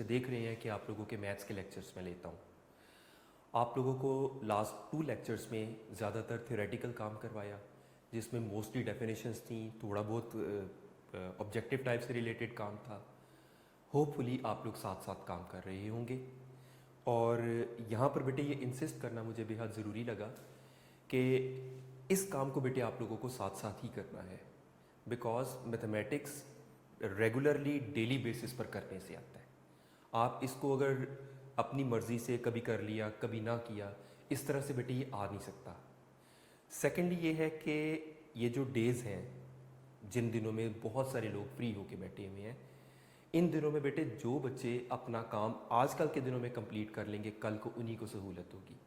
देख रहे हैं कि आप लोगों के मैथ्स के लेक्चर्स में लेता हूँ। आप लोगों को लास्ट 2 लेक्चर्स में ज़्यादातर थ्योरेटिकल काम करवाया, जिसमें मोस्टली डेफिनेशंस थी, थोड़ा बहुत ऑब्जेक्टिव टाइप से रिलेटेड काम था। होपफुली आप लोग साथ साथ काम कर रहे होंगे। और यहाँ पर बेटे ये इंसिस्ट करना मुझे बेहद ज़रूरी लगा कि इस काम को बेटे आप लोगों को साथ साथ ही करना है, because mathematics regularly daily basis पर करने से आता है। आप इसको अगर अपनी मर्ज़ी से कभी कर लिया कभी ना किया, इस तरह से बेटे ये आ नहीं सकता। सेकेंडली ये है कि ये जो डेज़ हैं जिन दिनों में बहुत सारे लोग फ्री होके बैठे हुए हैं, इन दिनों में बेटे जो बच्चे अपना काम आजकल के दिनों में कंप्लीट कर लेंगे, कल को उन्हीं को सहूलत होगी।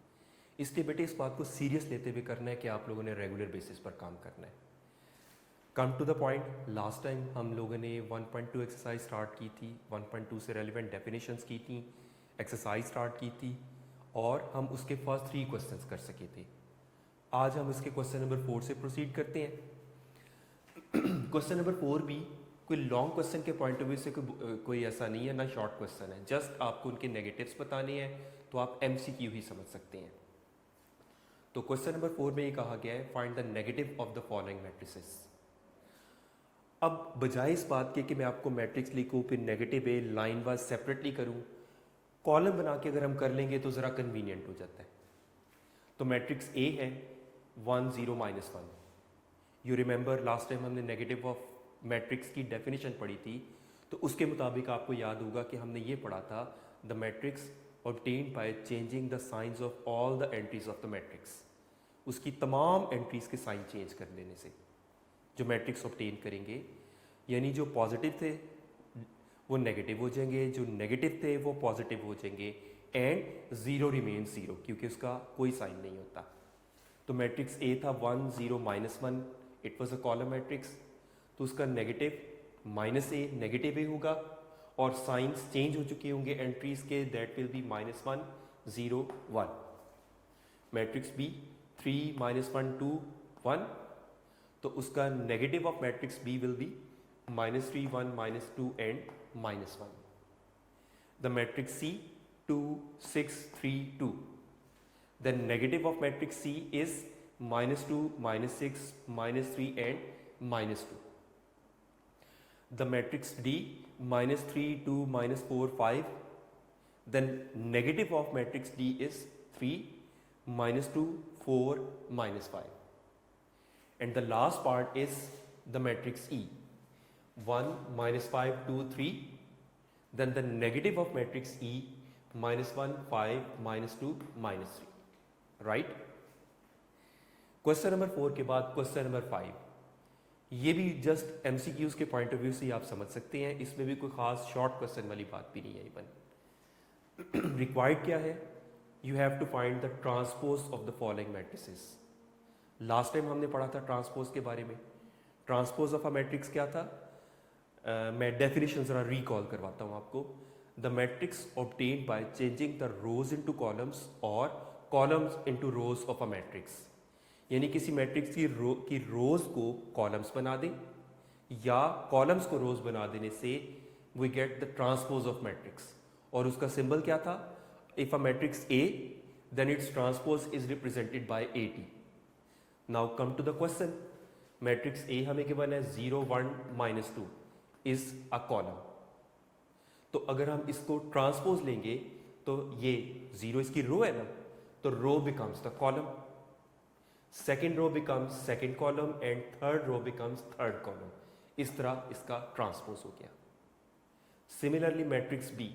इसलिए बेटे इस बात को सीरियस लेते हुए करना है कि आप लोगों ने रेगुलर बेसिस पर काम करना है। Come to the point, last time हम लोगों ने 1.2 एक्सरसाइज स्टार्ट की थी, 1.2 से रेलिवेंट डेफिनेशंस की थी, एक्सरसाइज स्टार्ट की थी और हम उसके फर्स्ट 3 क्वेश्चंस कर सके थे। आज हम इसके क्वेश्चन नंबर 4 से प्रोसीड करते हैं। क्वेश्चन नंबर 4 भी कोई लॉन्ग क्वेश्चन के पॉइंट ऑफ व्यू से कोई ऐसा नहीं है, ना शॉर्ट क्वेश्चन है, जस्ट आपको उनके नेगेटिव्स बताने हैं, तो आप MCQ ही समझ सकते हैं। तो क्वेश्चन नंबर 4 में ये कहा गया है, find the negative of the following matrices. अब बजाय इस बात के कि मैं आपको मैट्रिक्स लिखूँ फिर नेगेटिव ए लाइन वाइज सेपरेटली करूँ, कॉलम बना के अगर हम कर लेंगे तो ज़रा कन्वीनियंट हो जाता है। तो मैट्रिक्स ए है 1 0 -1। यू रिमेंबर लास्ट टाइम हमने नेगेटिव ऑफ मैट्रिक्स की डेफिनेशन पढ़ी थी, तो उसके मुताबिक आपको याद होगा कि हमने ये पढ़ा था, the matrix obtained by changing the science of all the entries of the matrix. उसकी तमाम एंट्रीज के साइन चेंज कर देने से जो मैट्रिक्स ऑब्टेन करेंगे, यानी जो पॉजिटिव थे वो नेगेटिव हो जाएंगे, जो नेगेटिव थे वो पॉजिटिव हो जाएंगे, एंड 0 रिमेन 0 क्योंकि उसका कोई साइन नहीं होता। तो मैट्रिक्स ए था 1 0 -1, it was a column matrix, तो उसका नेगेटिव -a नेगेटिव ए होगा और साइंस चेंज हो चुके होंगे एंट्रीज के, that will be -1 0 1। Matrix B 3 -1 2 1, तो उसका negative of matrix B will be -3 1 -2 and -1। The matrix C 2 6 3 2, the negative of matrix C is -2 -6 -3 and -2. The matrix D -3 2 -4 5, then negative of matrix D is 3 -2 4 -5. And the last part is the matrix E 1 -5 2 3, then the negative of matrix E -1 5 -2 -3, right. Question number 4 के बाद question number 5, ये भी just MCQs के point of view से आप समझ सकते हैं, इसमें भी कोई खास शॉर्ट क्वेश्चन वाली बात भी नहीं है। इवन रिक्वायर्ड क्या है, you have to find the transpose of the following matrices. Last time हमने पढ़ा था ट्रांसपोज के बारे में। ट्रांसपोज ऑफ अ मैट्रिक्स क्या था, मैं डेफिनेशन जरा रिकॉल करवाता हूँ आपको। The matrix obtained by changing the rows into columns और columns into rows of a matrix, यानी किसी मैट्रिक्स की रोज को कॉलम्स बना दें या कॉलम्स को रोज बना देने से we get the transpose of matrix. और उसका सिंबल क्या था, if a matrix A then its transpose is represented by AT। Now come to the question, matrix A हमें गिवन है 0 1 -2 इज अ कॉलम। तो अगर हम इसको ट्रांसपोज लेंगे तो ये 0 इसकी रो है ना, तो row becomes the column, second row becomes second column and third row becomes third column. इस तरह इसका ट्रांसपोज हो गया। Similarly matrix B,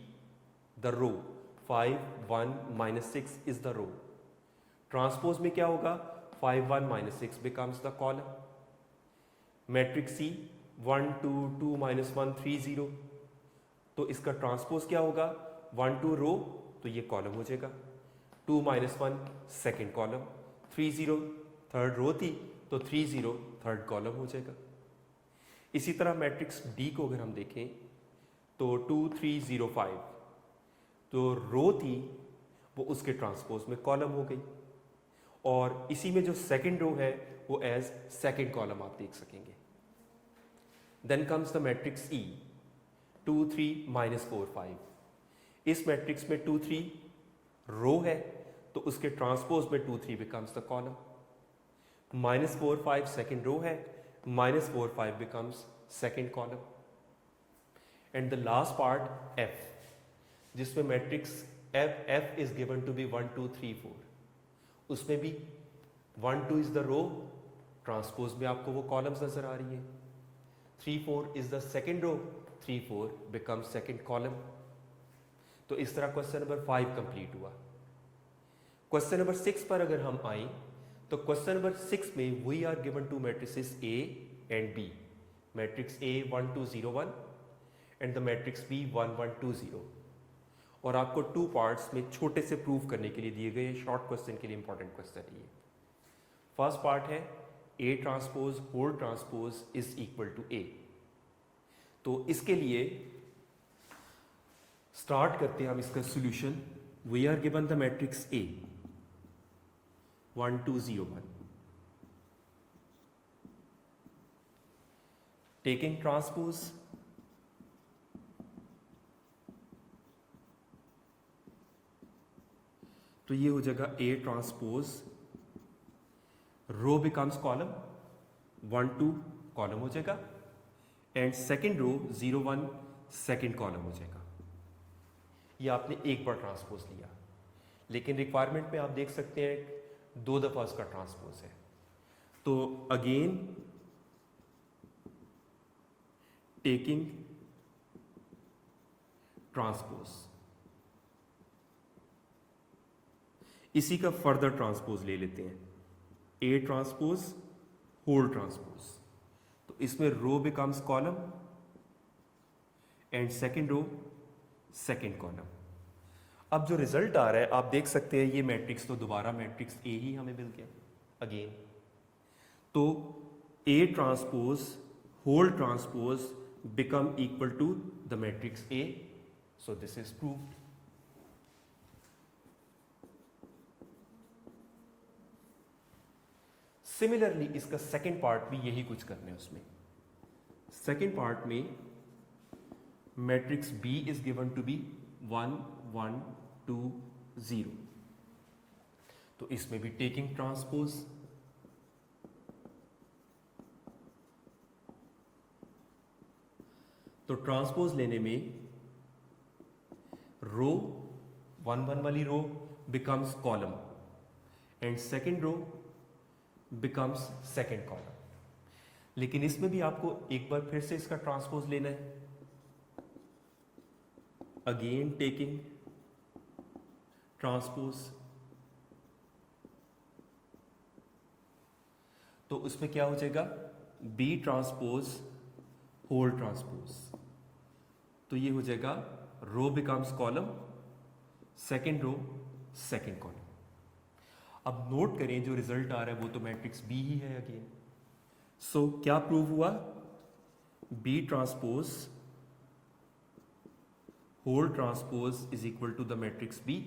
the row 5 1 -6 is the row, transpose में क्या होगा, 5 1 -6 becomes the column. Matrix C 1 2 2 -1 3 0, तो इसका ट्रांसपोज क्या होगा, 1 2 रो, तो ये कॉलम हो जाएगा, 2 -1 सेकेंड कॉलम, 3 0 थर्ड रो थी तो 3 0 थर्ड कॉलम हो जाएगा। इसी तरह मैट्रिक्स डी को अगर हम देखें तो 2 3 0 5, तो रो थी वो उसके ट्रांसपोज में कॉलम हो गई, और इसी में जो सेकेंड रो है वो एज सेकेंड कॉलम आप देख सकेंगे। Then comes the matrix E 2 3 -4 5, इस मैट्रिक्स में 2 3 रो है तो उसके ट्रांसपोज में 2 3 becomes the column. -4 5 second row है, -4 5 becomes second column. And the last part F, जिसमें matrix F is given to be 1 2 3 4, उसमें भी 1 2 इज द रो, ट्रांसपोज में आपको वो कॉलम्स नजर आ रही है। 3 4 is the second row, 3 4 becomes second column. तो इस तरह क्वेश्चन नंबर 5 कंप्लीट हुआ। क्वेश्चन नंबर 6 पर अगर हम आए तो क्वेश्चन नंबर 6 में we are given two matrices A and B, matrix A 1 2 0 1 and the matrix B 1 1 2 0, और आपको 2 पार्ट्स में छोटे से प्रूव करने के लिए दिए गए शॉर्ट क्वेश्चन के लिए इंपॉर्टेंट क्वेश्चन है ये। फर्स्ट पार्ट है A transpose whole transpose is equal to A। तो इसके लिए स्टार्ट करते हैं हम इसका solution. We are given the matrix A 1 2 0 1, taking transpose तो ये हो जाएगा A transpose, row becomes column, 1 2 column हो जाएगा, and second row 0 1 second column हो जाएगा। ये आपने एक बार ट्रांसपोज लिया, लेकिन रिक्वायरमेंट में आप देख सकते हैं 2 दफा उसका ट्रांसपोज है। तो अगेन टेकिंग ट्रांसपोज, इसी का फर्दर ट्रांसपोज ले लेते हैं, A ट्रांसपोज होल ट्रांसपोज। तो इसमें row becomes column and second row second column. अब जो रिजल्ट आ रहा है आप देख सकते हैं, ये मैट्रिक्स तो दोबारा मैट्रिक्स A ही हमें मिल गया अगेन। तो A transpose whole transpose become equal to the matrix A, so this is proved. Similarly इसका सेकेंड पार्ट भी यही कुछ करना है। उसमें सेकेंड पार्ट में matrix B is given to be 1 1 2 0, तो इसमें भी टेकिंग ट्रांसपोज, तो ट्रांसपोज लेने में रो 1 1 वाली row becomes column and second row becomes second column. लेकिन इसमें भी आपको एक बार फिर से इसका ट्रांसपोज लेना है, अगेन टेकिंग ट्रांसपोज। तो उसमें क्या हो जाएगा, B ट्रांसपोज होल ट्रांसपोज, तो ये हो जाएगा row becomes column, second row second column. अब नोट करें जो रिजल्ट आ रहा है वो तो मैट्रिक्स B ही है अगेन। सो क्या प्रूव हुआ, B transpose whole transpose is equal to the matrix B,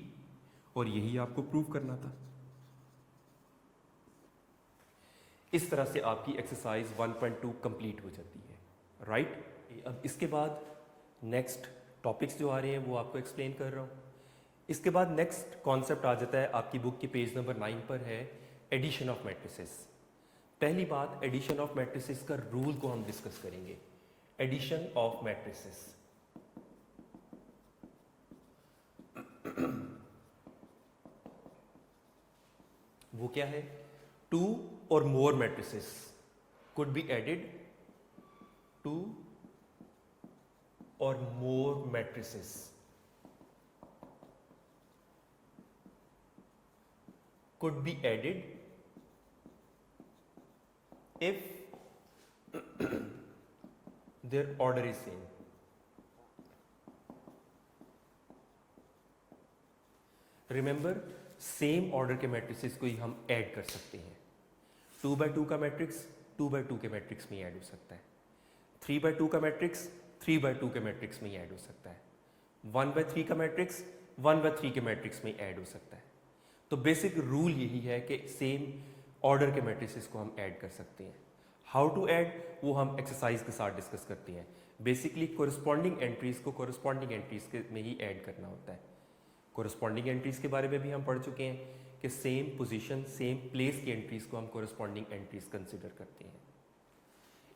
और यही आपको प्रूव करना था। इस तरह से आपकी एक्सरसाइज 1.2 कंप्लीट हो जाती है, राइट। अब इसके बाद नेक्स्ट टॉपिक्स जो आ रहे हैं वो आपको एक्सप्लेन कर रहा हूँ। इसके बाद नेक्स्ट कॉन्सेप्ट आ जाता है आपकी बुक के पेज नंबर 9 पर है एडिशन ऑफ मैट्रिसेस। पहली बात, एडिशन ऑफ मैट्रिसेस का रूल को हम डिस्कस करेंगे। एडिशन ऑफ मैट्रिसेस, वो क्या है, 2 or more matrices could be added, 2 or more matrices could be added if their order is same. Remember, same order के मैट्रिसेस को ही हम ऐड कर सकते हैं। 2x2 का मैट्रिक्स 2x2 के मैट्रिक्स में ऐड हो सकता है, 3x2 का मैट्रिक्स 3x2 के मैट्रिक्स में ऐड हो सकता है, 1/3 का मैट्रिक्स 1/3 के मैट्रिक्स में ऐड हो सकता है। तो बेसिक रूल यही है कि सेम ऑर्डर के मैट्रिसेस को हम ऐड कर सकते हैं। हाउ टू ऐड वो हम एक्सरसाइज के साथ डिस्कस करते हैं। बेसिकली कोरिस्पॉन्डिंग एंट्रीज को कोरिस्पॉन्डिंग एंट्रीज के में ही ऐड करना होता है। कोरिस्पॉन्डिंग एंट्रीज के बारे में भी हम पढ़ चुके हैं कि सेम पोजीशन सेम प्लेस की एंट्रीज को हम कोरिस्पॉन्डिंग एंट्रीज कंसिडर करते हैं।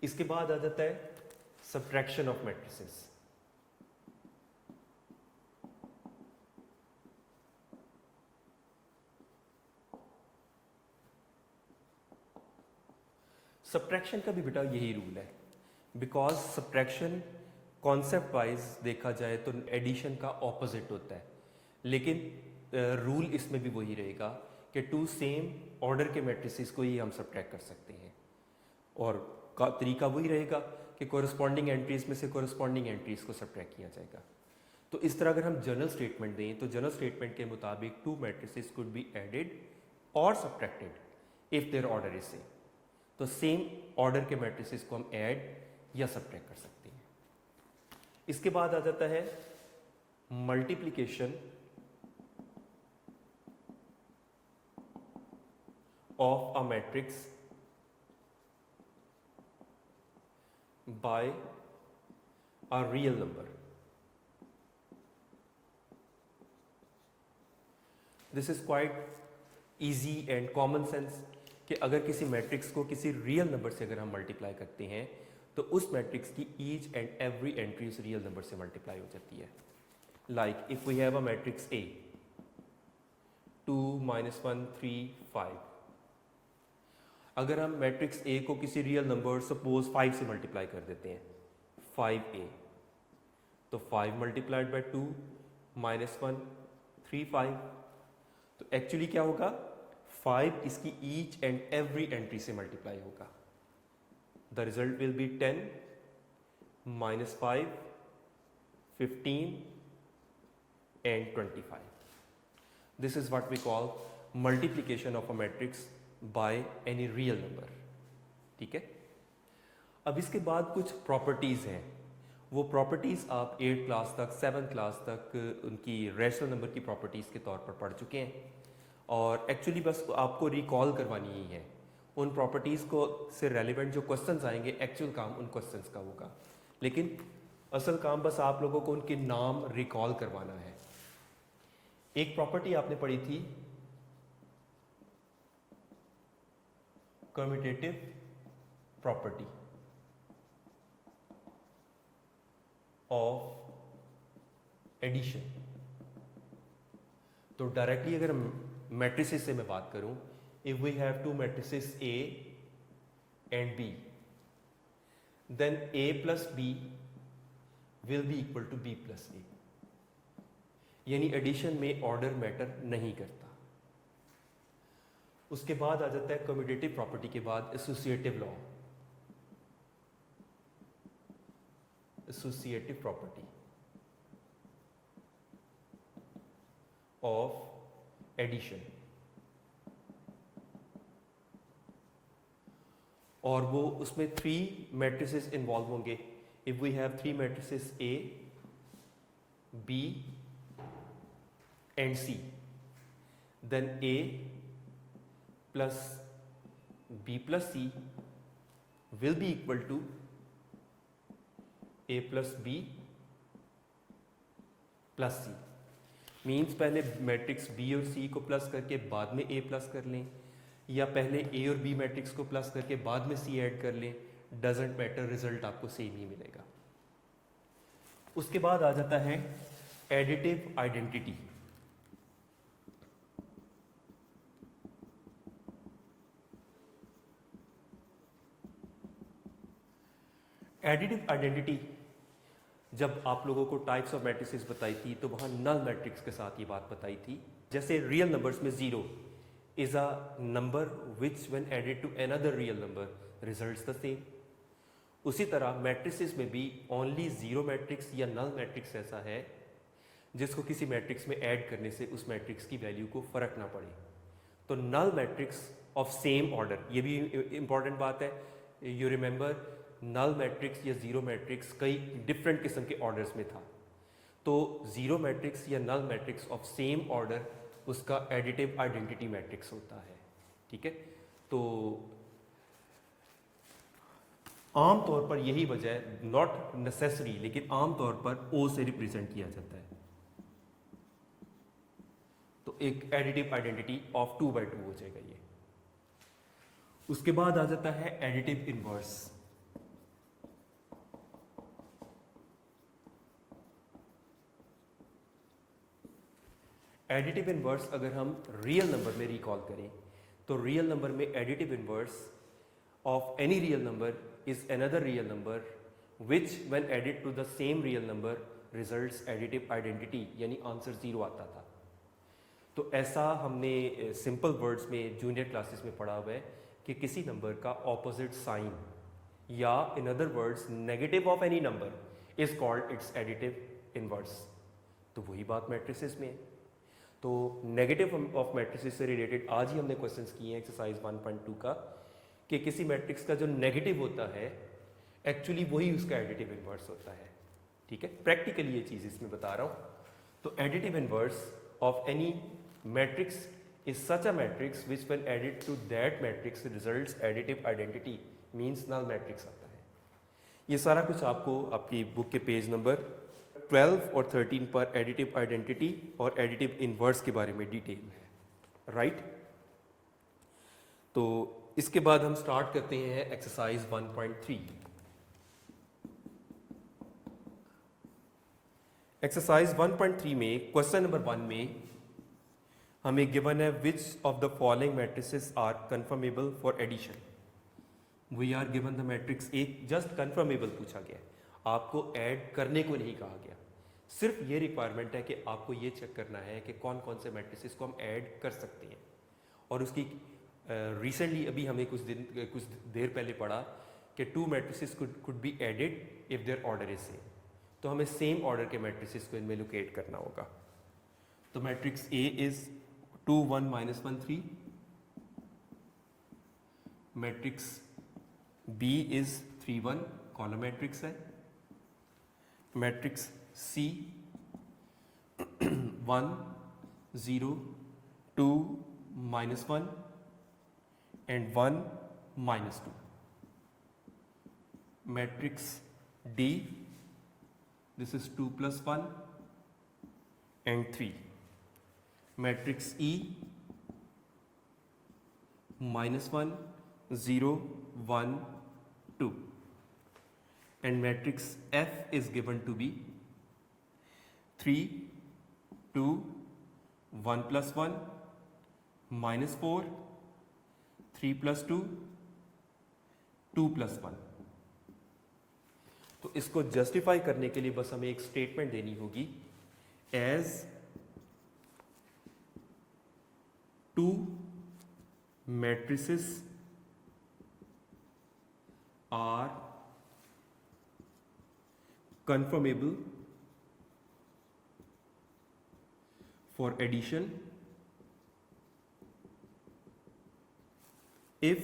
इसके बाद आ जाता है सब्ट्रैक्शन ऑफ मैट्रिसेस। सब्ट्रैक्शन का भी बेटा यही रूल है, बिकॉज सब्ट्रैक्शन कॉन्सेप्ट वाइज देखा जाए तो एडिशन का ऑपोजिट होता है, लेकिन रूल इसमें भी वही रहेगा कि टू सेम ऑर्डर के मैट्रिसेस को ही हम सब्ट्रैक्ट कर सकते हैं, और का तरीका वही रहेगा कि कोरिस्पॉन्डिंग एंट्रीज में से कोरिस्पॉन्डिंग एंट्रीज को सब्ट्रैक्ट किया जाएगा। तो इस तरह अगर हम जनरल स्टेटमेंट दें तो जनरल स्टेटमेंट के मुताबिक two matrices could be added और subtracted if their order is same. तो सेम ऑर्डर के मैट्रिसेस को हम ऐड या सब्ट्रैक्ट कर सकते हैं। इसके बाद आ जाता है multiplication of a matrix bye a real number. This is quite easy and common sense कि अगर किसी मैट्रिक्स को किसी रियल नंबर से अगर हम मल्टीप्लाई करते हैं तो उस मैट्रिक्स की ईच एंड एवरी एंट्री उस रियल नंबर से मल्टीप्लाई हो जाती है। Like if we have a matrix A 2 - 1 3 5, अगर हम मैट्रिक्स A को किसी रियल नंबर सपोज 5 से मल्टीप्लाई कर देते हैं 5A, तो 5 मल्टीप्लाइड बाय 2 - 1 3 5, तो एक्चुअली क्या होगा 5 इसकी ईच एंड एवरी एंट्री से मल्टीप्लाई होगा। The result will be 10 - 5 15 and 25. This is what we call multiplication of a matrix by any real number. ठीक है। अब इसके बाद कुछ प्रॉपर्टीज़ हैं, वो प्रॉपर्टीज़ आप 8th क्लास तक 7th क्लास तक उनकी रैशनल नंबर की प्रॉपर्टीज़ के तौर पर पढ़ चुके हैं, और एक्चुअली बस आपको रिकॉल करवानी ही है। उन प्रॉपर्टीज़ को से रेलिवेंट जो क्वेश्चंस आएंगे एक्चुअल काम उन क्वेश्चंस का होगा, लेकिन असल काम बस आप लोगों को उनके नाम रिकॉल करवाना है। एक प्रॉपर्टी आपने पढ़ी थी कम्यूटेटिव प्रॉपर्टी ऑफ एडिशन। तो डायरेक्टली अगर मैट्रिसेस से मैं बात करूं, if we have two matrices A and B, then A plus B will be equal to B plus A, यानी एडिशन में ऑर्डर मैटर नहीं करता। उसके बाद आ जाता है कम्यूटेटिव प्रॉपर्टी के बाद associative law, associative property of addition, और वो उसमें 3 मैट्रिसेस इन्वॉल्व होंगे। If we have 3 matrices A, B and C, then A plus B plus C will be equal to A plus B plus C। Means पहले matrix B और C को plus करके बाद में A प्लस कर लें, या पहले A और B मैट्रिक्स को प्लस करके बाद में C ऐड कर लें, डजेंट मैटर, रिजल्ट आपको सेम ही मिलेगा। उसके बाद आ जाता है एडिटिव आइडेंटिटी। एडिटिव आइडेंटिटी जब आप लोगों को टाइप्स ऑफ मैट्रिसेस बताई थी तो वहाँ नल मैट्रिक्स के साथ ये बात बताई थी। जैसे रियल नंबर्स में 0 is a number which when added to another real number results the same, उसी तरह मैट्रिसेस में भी ओनली 0 मैट्रिक्स या नल मैट्रिक्स ऐसा है जिसको किसी मैट्रिक्स में ऐड करने से उस मैट्रिक्स की वैल्यू को फर्क ना पड़े। तो null matrix of same order, ये भी इंपॉर्टेंट बात है, यू रिमेंबर नल मैट्रिक्स या 0 मैट्रिक्स कई डिफरेंट किस्म के ऑर्डर्स में था। तो 0 मैट्रिक्स या null matrix of same order उसका एडिटिव आइडेंटिटी मैट्रिक्स होता है। ठीक है, तो आम तौर पर यही वजह है, नॉट नेसेसरी, लेकिन आम तौर पर ओ से रिप्रेजेंट किया जाता है। तो एक एडिटिव आइडेंटिटी ऑफ 2/2 हो जाएगा ये। उसके बाद आ जाता है एडिटिव इनवर्स। एडिटिव इनवर्स अगर हम रियल नंबर में रिकॉल करें तो रियल नंबर में additive inverse of any real number is another real number which when added to the same real number results additive identity, यानी आंसर 0 आता था। तो ऐसा हमने सिंपल वर्ड्स में जूनियर क्लासेस में पढ़ा हुआ है कि किसी नंबर का ऑपोजिट साइन या in other words negative of any number is called its additive inverse. तो वही बात मैट्रिसेस में है। तो नेगेटिव ऑफ मैट्रिसेस से रिलेटेड आज ही हमने क्वेश्चंस किए हैं एक्सरसाइज 1.2 का, कि किसी मैट्रिक्स का जो नेगेटिव होता है एक्चुअली वही उसका एडिटिव इनवर्स होता है। ठीक है, प्रैक्टिकली ये चीज़ इसमें बता रहा हूँ। तो additive inverse of any matrix is such a matrix which when added to that matrix results additive identity means null matrix आता है। ये सारा कुछ आपको आपकी बुक के पेज नंबर 12 और 13 पर एडिटिव आइडेंटिटी और एडिटिव इनवर्स के बारे में डिटेल है, राइट। तो इसके बाद हम स्टार्ट करते हैं एक्सरसाइज 1.3। एक्सरसाइज 1.3 में क्वेश्चन नंबर 1 में हमें गिवन है which of the following matrices are conformable for addition. We are given the matrix A, just conformable पूछा गया, आपको ऐड करने को नहीं कहा गया। सिर्फ ये रिक्वायरमेंट है कि आपको ये चेक करना है कि कौन कौन से मैट्रिसेस को हम ऐड कर सकते हैं। और उसकी रिसेंटली अभी हमें कुछ देर पहले पढ़ा कि 2 matrices could be added if their order is same. तो हमें सेम ऑर्डर के मैट्रिसेस को इनमें लोकेट करना होगा। तो matrix A is 2 1 -1 3, matrix B is 3 1 column matrix है, matrix C 1 0 2 -1 and 1 -2, matrix D, this is 2 + 1 and 3, matrix E -1 0 1 2, and matrix F is given to be 3 2 1 + 1 -4 3 + 2 2 + 1। तो इसको जस्टिफाई करने के लिए बस हमें एक स्टेटमेंट देनी होगी, as 2 matrices are conformable for addition if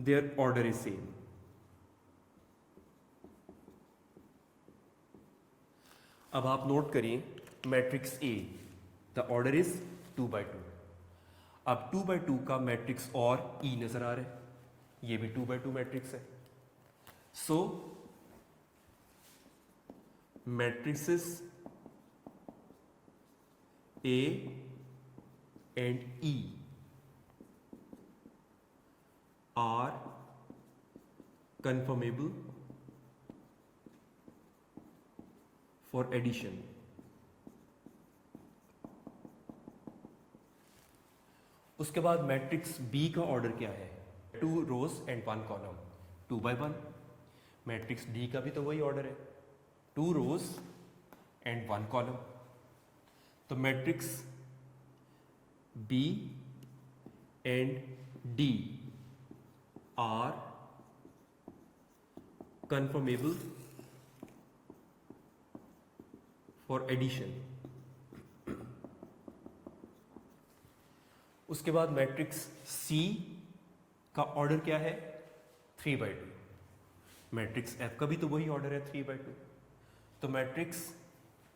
their order is same। अब आप नोट करिए matrix A, the order is 2/2। अब 2/2 का मैट्रिक्स और ई नजर आ रहा है, ये भी 2/2 मैट्रिक्स है। So matrices A and E are conformable for addition। उसके बाद मैट्रिक्स बी का ऑर्डर क्या है, 2 rows and 1 column, 2/1। Matrix D का भी तो वही ऑर्डर है, 2 रोज एंड 1 कॉलम। तो matrix B and D are conformable for addition। उसके बाद मैट्रिक्स सी का ऑर्डर क्या है, 3/2। मैट्रिक्स एफ का भी तो वही ऑर्डर है, 3/2। तो matrix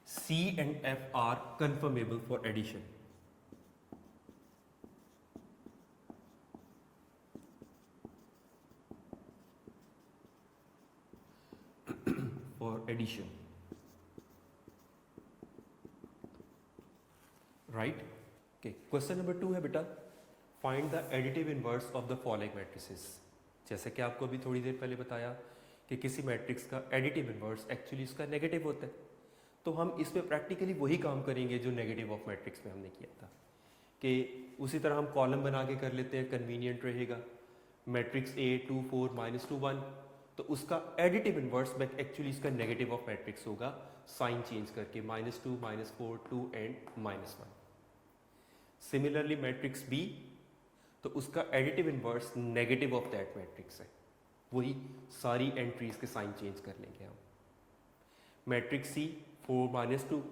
C and F are conformable for addition. For addition, right. Okay, question number 2 है बेटा, find the additive inverse of the following matrices. जैसे कि आपको अभी थोड़ी देर पहले बताया कि किसी मैट्रिक्स का एडिटिव इनवर्स एक्चुअली इसका नेगेटिव होता है, तो हम इसमें प्रैक्टिकली वही काम करेंगे जो नेगेटिव ऑफ मैट्रिक्स में हमने किया था, कि उसी तरह हम कॉलम बना के कर लेते हैं, कन्वीनियंट रहेगा। मैट्रिक्स A 2 4 -2 1, तो उसका एडिटिव इनवर्स में एक्चुअली इसका नेगेटिव ऑफ मैट्रिक्स होगा, साइन चेंज करके -2 -4 2 एंड -1। सिमिलरली मैट्रिक्स B, तो उसका additive inverse negative of that matrix है, वही सारी एंट्रीज के साइन चेंज कर लेंगे हम। मैट्रिक्स C 4 -2,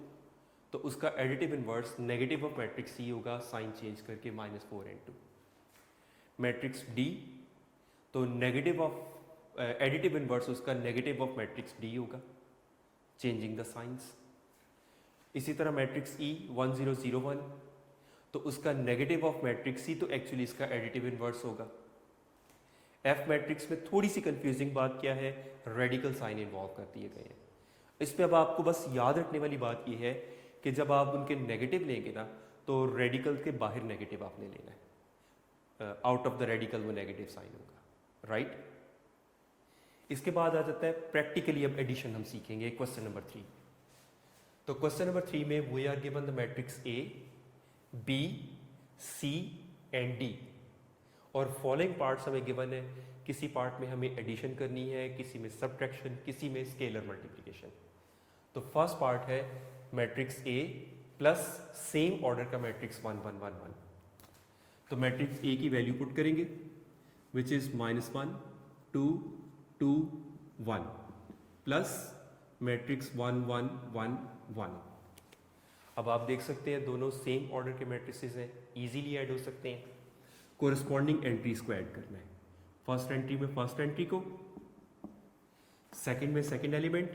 तो उसका additive inverse negative of matrix C होगा, साइन चेंज करके -4 एंड 2। मैट्रिक्स D, तो नेगेटिव ऑफ एडिटिव इनवर्स उसका नेगेटिव ऑफ मैट्रिक्स D होगा, चेंजिंग द साइंस। इसी तरह मैट्रिक्स E 1 0 0 1, तो उसका नेगेटिव ऑफ मैट्रिक्स C तो एक्चुअली इसका एडिटिव इनवर्स होगा। F मैट्रिक्स में थोड़ी सी कंफ्यूजिंग बात क्या है, रेडिकल साइन इन्वॉल्व कर दिए गए हैं। इसमें अब आपको बस याद रखने वाली बात यह है कि जब आप उनके नेगेटिव लेंगे ना, तो रेडिकल के बाहर नेगेटिव आपने लेना है, आउट ऑफ द रेडिकल वो नेगेटिव साइन होगा, राइट। इसके बाद आ जाता है प्रैक्टिकली, अब एडिशन हम सीखेंगे क्वेश्चन नंबर 3। तो क्वेश्चन नंबर 3 में we are given the matrix A B C and D, और फॉलोइंग पार्ट्स हमें गिवन है। किसी पार्ट में हमें एडिशन करनी है, किसी में सब्ट्रैक्शन, किसी में स्केलर मल्टीप्लिकेशन। तो फर्स्ट पार्ट है matrix A plus same order का मैट्रिक्स 1 1 1 1। तो मैट्रिक्स A की वैल्यू पुट करेंगे, विच इज -1 2 2 1 प्लस मैट्रिक्स 1 1 1 1। अब आप देख सकते हैं दोनों सेम ऑर्डर के मैट्रिसेस हैं, इजीली ऐड हो सकते हैं। कोरिस्पॉन्डिंग एंट्रीज को ऐड करना है। फर्स्ट एंट्री में फर्स्ट एंट्री को, सेकंड में सेकंड एलिमेंट,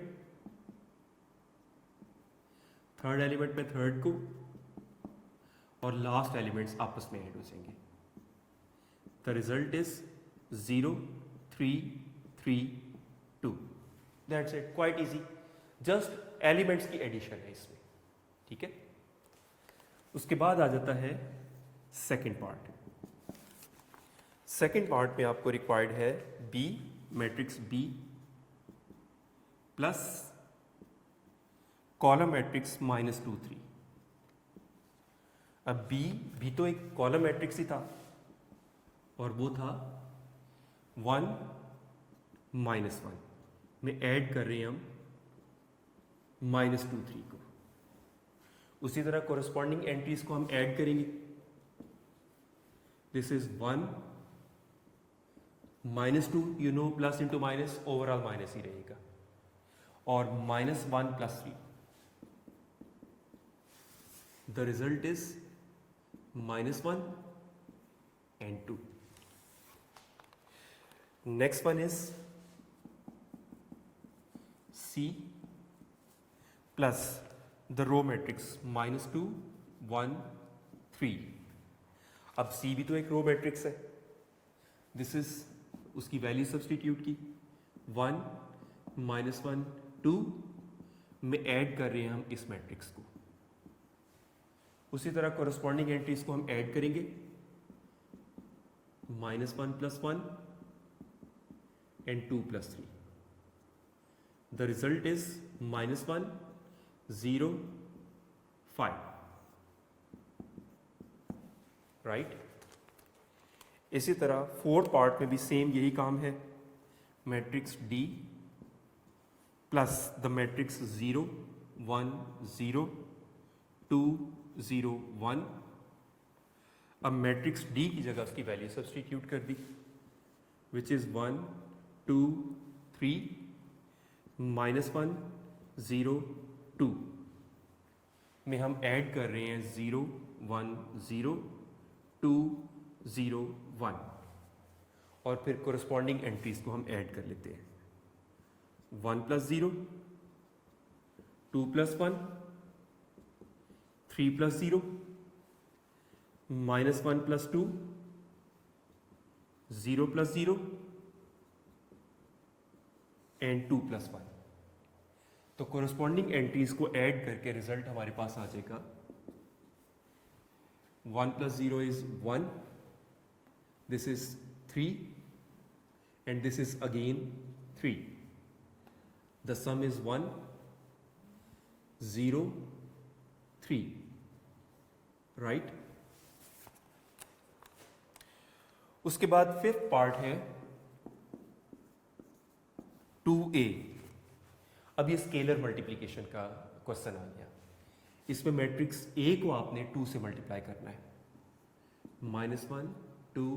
थर्ड एलिमेंट में थर्ड को, और लास्ट एलिमेंट्स आपस में ऐड हो जाएंगे। The result is 0 3 3 2। That's it, quite easy, just elements की एडिशन है इसमें, ठीक है। उसके बाद आ जाता है सेकंड पार्ट। सेकंड पार्ट में आपको रिक्वायर्ड है B, matrix B plus column matrix -2 3। अब B भी तो एक कॉलम मैट्रिक्स ही था, और वो था 1 -1 में ऐड कर रहे हैं हम -2 3 को। उसी तरह कोरिस्पॉन्डिंग एंट्रीज को हम ऐड करेंगे। This is 1 -2, you know, plus into minus, overall minus ही रहेगा, और -1 plus 3। The result is -1 and 2। Next one is C plus the row matrix -2 1 3। अब C भी तो एक रो मैट्रिक्स है, दिस इज उसकी वैल्यू सब्सटीट्यूट की, 1 -1 2 में ऐड कर रहे हैं हम इस मैट्रिक्स को। उसी तरह कोरिस्पॉन्डिंग एंट्रीज को हम ऐड करेंगे, -1 + 1 and 2 + 3। The result is -1 0 5, right. इसी तरह फोर्थ पार्ट में भी सेम यही काम है। Matrix D plus the matrix 0 1 0 2 0 1। अब मैट्रिक्स D की जगह उसकी वैल्यू सब्सटीट्यूट कर दी, विच इज 1 2 3 -1 0 2 में हम ऐड कर रहे हैं 0 1 0 2 0 1, और फिर कोरिस्पॉन्डिंग एंट्रीज को हम ऐड कर लेते हैं। 1 + 0 2 + 1 3 + 0 -1 + 2 0 + 0 एंड 2 + 1। तो कोरस्पॉन्डिंग एंट्रीज को ऐड करके रिजल्ट हमारे पास आ जाएगा 1 + 0 is 1, this is 3 and this is again 3. The sum is 1 0 3, right? उसके बाद फिफ्थ पार्ट है 2a. अब ये स्केलर मल्टीप्लिकेशन का क्वेश्चन आ गया। इसमें मैट्रिक्स A को आपने 2 से मल्टीप्लाई करना है, -1 2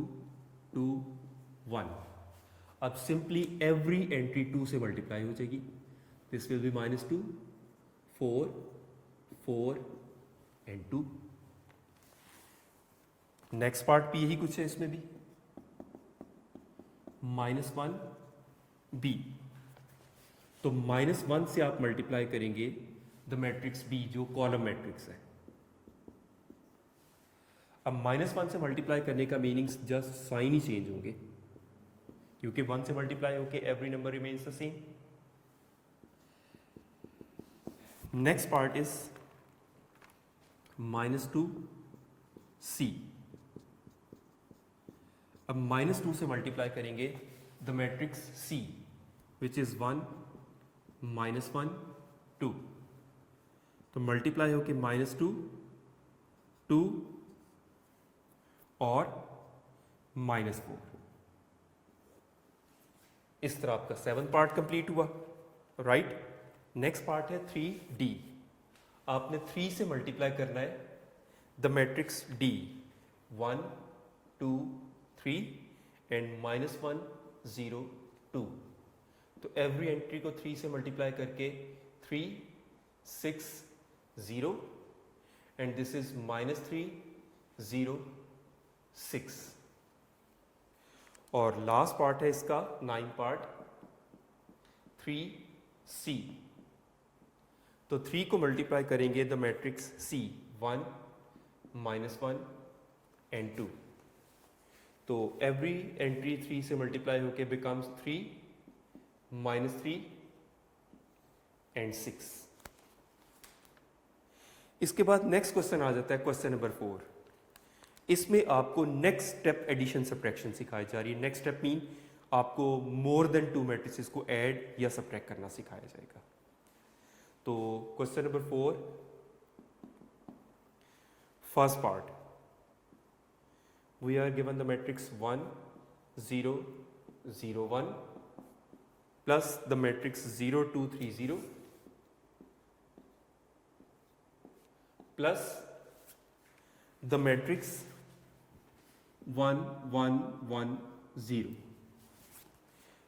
2 1। अब सिंपली एवरी एंट्री 2 से मल्टीप्लाई हो जाएगी। This will be -2 4 4 and 2। Next part भी यही कुछ है, इसमें भी -1 b। तो -1 से आप मल्टीप्लाई करेंगे द मैट्रिक्स B जो कॉलम मैट्रिक्स है। अब -1 से मल्टीप्लाई करने का मीनिंग्स जस्ट साइन ही चेंज होंगे, क्योंकि 1 से मल्टीप्लाई होके every number remains the same. Next part is -2 C। अब -2 से मल्टीप्लाई करेंगे the matrix C which is 1 -1 2। तो मल्टीप्लाई होके -2 2 और -4। इस तरह आपका 7th पार्ट कंप्लीट हुआ, राइट। नेक्स्ट पार्ट है 3D। आपने 3 से मल्टीप्लाई करना है द मैट्रिक्स D 1 2 3 एंड -1 0 2। तो एवरी एंट्री को 3 से मल्टीप्लाई करके 3 6 0 एंड दिस इज -3 0 6। और लास्ट पार्ट है इसका 9 पार्ट 3C। तो 3 को मल्टीप्लाई करेंगे द मैट्रिक्स C 1 -1 एंड 2। तो एवरी एंट्री 3 से मल्टीप्लाई होके बिकम्स 3 -3 एंड 6। इसके बाद नेक्स्ट क्वेश्चन आ जाता है, क्वेश्चन नंबर 4। इसमें आपको नेक्स्ट स्टेप एडिशन सब्ट्रैक्शन सिखाई जा रही है। नेक्स्ट स्टेप मीन आपको मोर देन 2 मैट्रिसेस को ऐड या सब्ट्रैक्ट करना सिखाया जाएगा। तो question number 4, first part, we are given the matrix 1 0 0 1 plus the matrix 0 2 3 0 plus the matrix 1 1 1 0।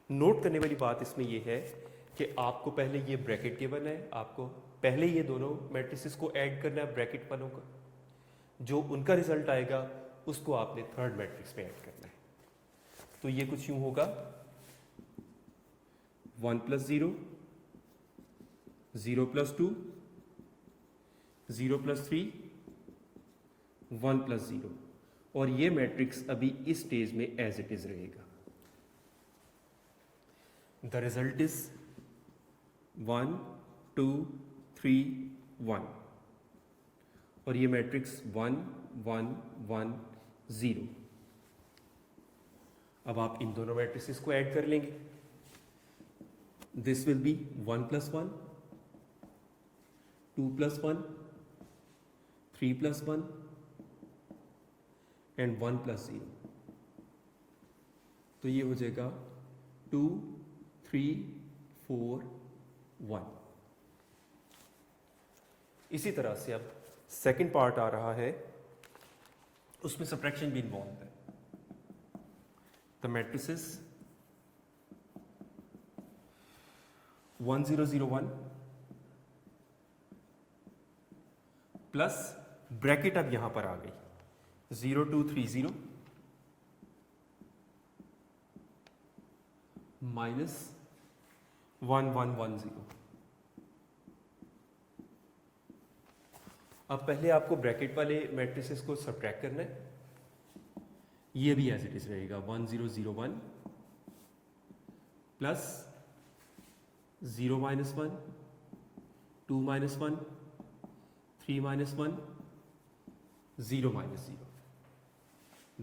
Note करने वाली बात इसमें यह है कि आपको पहले ये ब्रैकेट गिवन है, आपको पहले ये दोनों मैट्रिसेस को ऐड करना है ब्रैकेट वालों का। जो उनका रिजल्ट आएगा उसको आपने थर्ड मैट्रिक्स में ऐड करना है। तो ये कुछ यूं होगा 1 + 0 0 + 2 0 + 3 1 + 0। और ये मैट्रिक्स अभी इस स्टेज में एज इट इज रहेगा। द रिजल्ट इज 1 2 3 1 और ये मैट्रिक्स 1 1 1 0। अब आप इन दोनों मैट्रिक्स को ऐड कर लेंगे। This will be 1 + 1 2 + 1 3 + 1 and 1 + 0। तो ये हो जाएगा 2 3 4 1। इसी तरह से अब सेकंड पार्ट आ रहा है, उसमें सब्ट्रैक्शन भी इन्वॉल्व है। द मैट्रिसेस 1 0 0 1 प्लस ब्रैकेट अब यहां पर आ गई 0 2 3 0 माइनस 1 1 1 0। अब पहले आपको ब्रैकेट वाले मैट्रिसेस को सब्ट्रैक्ट करना है। ये भी एज इट इज रहेगा 1 0 0 1 plus 0 - 1 2 minus 1, 3 minus 1, 0 minus 0.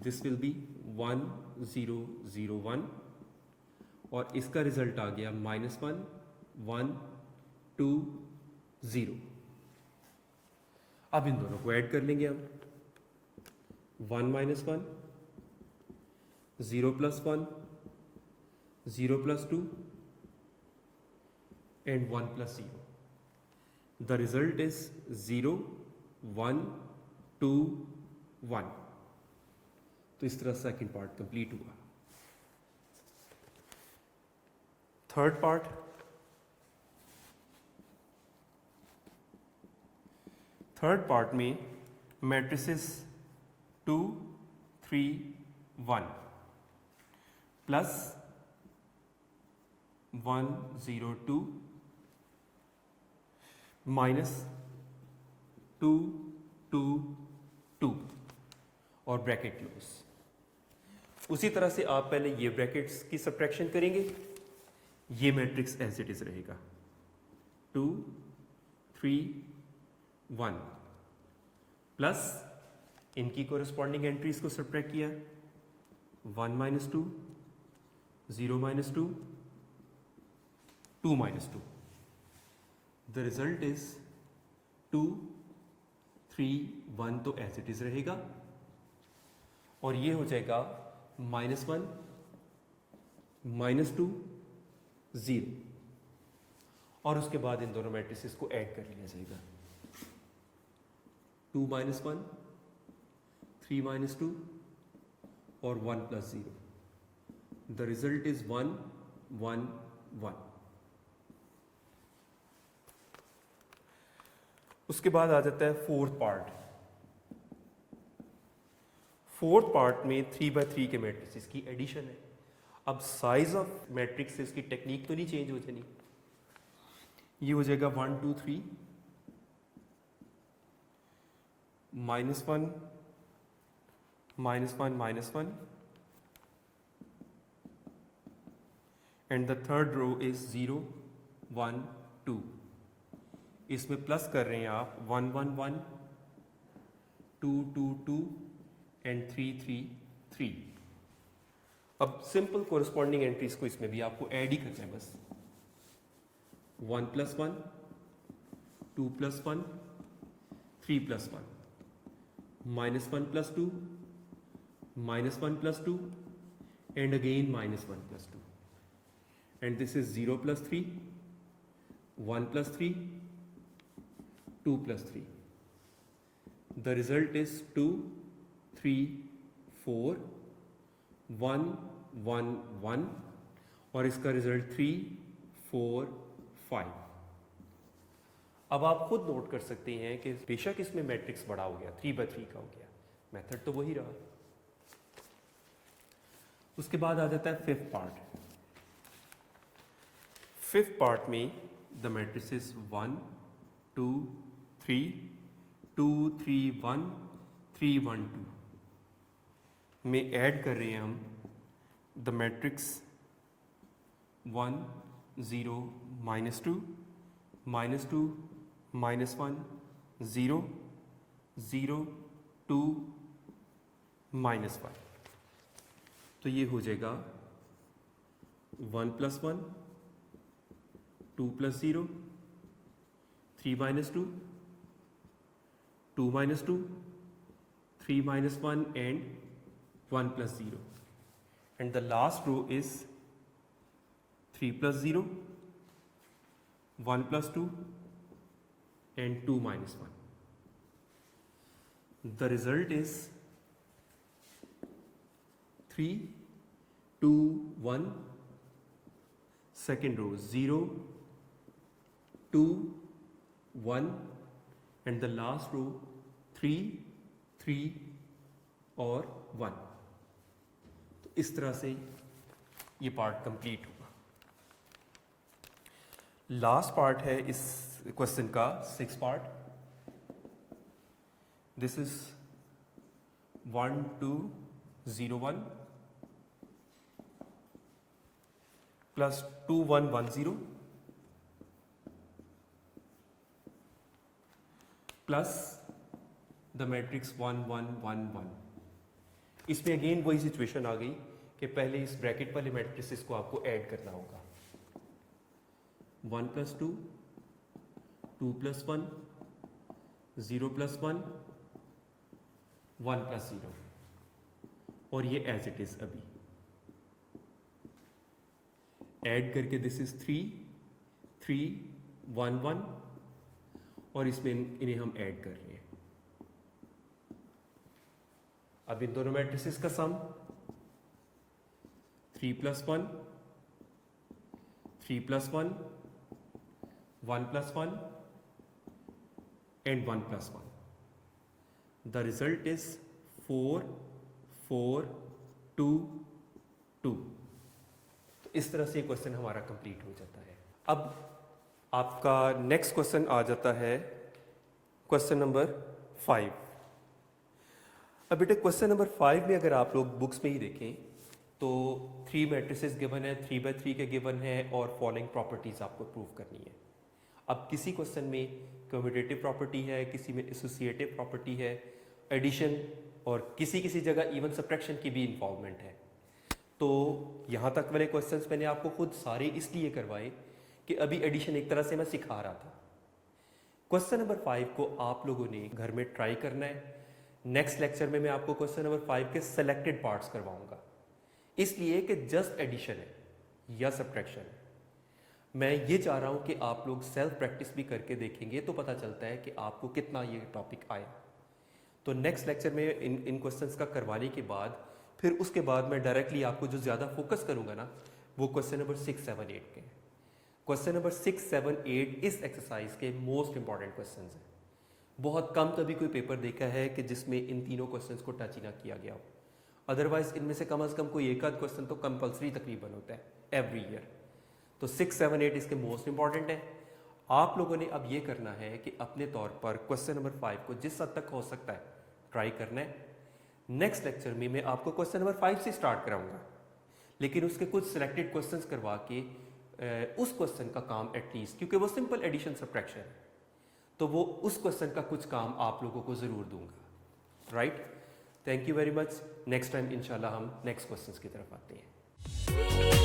This will be 1 0 0 1 और इसका रिजल्ट आ गया -1 1 2 0. अब इन दोनों को ऐड कर लेंगे हम. 1 minus 1, 0 plus 1, 0 plus 2 and 1 plus 0. The result is 0 1 2 1. तो इस तरह सेकंड पार्ट कंप्लीट हुआ. Third part. थर्ड पार्ट में मैट्रिसेस 2 3 1 प्लस 1 0 2 माइनस 2 2 2 और ब्रैकेट क्लोज. उसी तरह से आप पहले ये ब्रैकेट्स की सब्ट्रैक्शन करेंगे. ये मैट्रिक्स एज इट इज रहेगा. 2 3 1 प्लस इनकी कोरिस्पॉन्डिंग एंट्रीज को सब्ट्रैक्ट किया. 1 minus 2, 0 minus 2, 2 minus 2. The result is 2 3 1 तो एज इट इज रहेगा और ये हो जाएगा -1 -2 0 और उसके बाद इन दोनों मैट्रिसेस को ऐड कर लिया जाएगा. 2 minus 1, 3 minus 2 और 1 plus 0. The result is 1 1 1. उसके बाद आ जाता है फोर्थ पार्ट. फोर्थ पार्ट में 3 by 3 के मैट्रिसेस की एडिशन है. अब साइज ऑफ मैट्रिक्स की टेक्निक तो नहीं चेंज हो जानी. ये हो जाएगा 1 2 3 -1 -1 -1 and the third row is 0 1 2. इसमें प्लस कर रहे हैं आप 1 1 1 2 2 2 and 3 3 3. अब सिंपल कोरिस्पॉन्डिंग एंट्रीज को इसमें भी आपको ऐड ही करना है बस. 1 plus 1 2 plus 1 3 plus 1 -1 plus 2 -1 plus 2 and again -1 plus 2 and this is 0 plus 3 1 plus 3 2 plus 3. The result is 2 3 4 1 1 1 और इसका रिजल्ट 3 4 5. अब आप खुद नोट कर सकते हैं कि बेशक इसमें मैट्रिक्स बड़ा हो गया, 3 by 3 का हो गया, मेथड तो वही रहा. उसके बाद आ जाता है फिफ्थ पार्ट. फिफ्थ पार्ट में द मैट्रिसेस 1 2 3 2 3 1 3 1 2 में ऐड कर रहे हैं हम द मैट्रिक्स 1 0 -2 -2 -1 0 0 2 -1. तो ये हो जाएगा 1 plus 1 2 plus 0 3 minus 2 2 minus 2 3 minus 1 and 1 plus 0. And the last row is 3 plus 0 1 plus 2 and 2 minus 1. The result is 3 2 1. Second row 0 2 1 and the last row 3 3 और 1. तो इस तरह से ये पार्ट कंप्लीट हुआ. लास्ट पार्ट है इस क्वेश्चन का 6 part. This is 1 2 0 1 plus 2 1 1 0 plus the matrix 1 1 1 1। इसमें अगेन वही सिचुएशन आ गई कि पहले इस ब्रैकेट वाले मैट्रिसेस को आपको ऐड करना होगा। 1 + 2, 2 + 1, 0 + 1, 1 + 0, और ये एज इट इज अभी ऐड करके दिस इज 3 3 1 1, और इसमें इन्हें हम ऐड कर रहे हैं। अब इन दोनों मैट्रिसेस का सम 3 + 1, 3 + 1, 1 + 1, and 1 + 1. The result is 4 4 2 2। तो इस तरह से क्वेश्चन हमारा कंप्लीट हो जाता है। अब आपका नेक्स्ट क्वेश्चन आ जाता है क्वेश्चन नंबर 5। अब बेटे क्वेश्चन नंबर 5 में अगर आप लोग बुक्स में ही देखें तो 3 मैट्रिसेस गिवन है, 3/3 के गिवन है, और फॉलोइंग प्रॉपर्टीज आपको प्रूव करनी है। अब किसी क्वेश्चन में कम्यूटेटिव प्रॉपर्टी है, किसी में एसोसिएटिव प्रॉपर्टी है, एडिशन, और किसी किसी जगह इवन सब्ट्रैक्शन की भी इन्वॉल्वमेंट है। तो यहाँ तक वाले क्वेश्चंस मैंने आपको खुद सारे इसलिए करवाए कि अभी एडिशन एक तरह से मैं सिखा रहा था। क्वेश्चन नंबर 5 को आप लोगों ने घर में ट्राई करना है। नेक्स्ट लेक्चर में मैं आपको क्वेश्चन नंबर 5 के सेलेक्टेड पार्ट्स करवाऊंगा, इसलिए कि जस्ट एडिशन है या सब्ट्रैक्शन है। मैं ये चाह रहा हूँ कि आप लोग सेल्फ प्रैक्टिस भी करके देखेंगे तो पता चलता है कि आपको कितना ये टॉपिक आया। तो नेक्स्ट लेक्चर में इन क्वेश्चंस का करवाने के बाद फिर उसके बाद मैं डायरेक्टली आपको जो ज़्यादा फोकस करूँगा ना, वो क्वेश्चन नंबर 6 7 8 के। क्वेश्चन नंबर 6 7 8 इस एक्सरसाइज के मोस्ट इंपॉर्टेंट क्वेश्चन हैं। बहुत कम कभी कोई पेपर देखा है कि जिसमें इन तीनों क्वेश्चंस को टच ही ना किया गया हो। अदरवाइज इनमें से कम कोई एक आध क्वेश्चन तो कंपलसरी तकरीबन होता है एवरी ईयर। तो 6 7 8 इसके मोस्ट इंपॉर्टेंट है। आप लोगों ने अब ये करना है कि अपने तौर पर क्वेश्चन नंबर 5 को जिस हद तक हो सकता है ट्राई करना है। नेक्स्ट लेक्चर में मैं आपको क्वेश्चन नंबर 5 से स्टार्ट कराऊंगा, लेकिन उसके कुछ सिलेक्टेड क्वेश्चंस करवा के उस क्वेश्चन का काम एटलीस्ट, क्योंकि वो सिंपल एडिशन सब्ट्रैक्शन है, तो वो उस क्वेश्चन का कुछ काम आप लोगों को ज़रूर दूंगा। Right, thank you very much. Next time इंशाल्लाह हम नेक्स्ट क्वेश्चंस की तरफ आते हैं।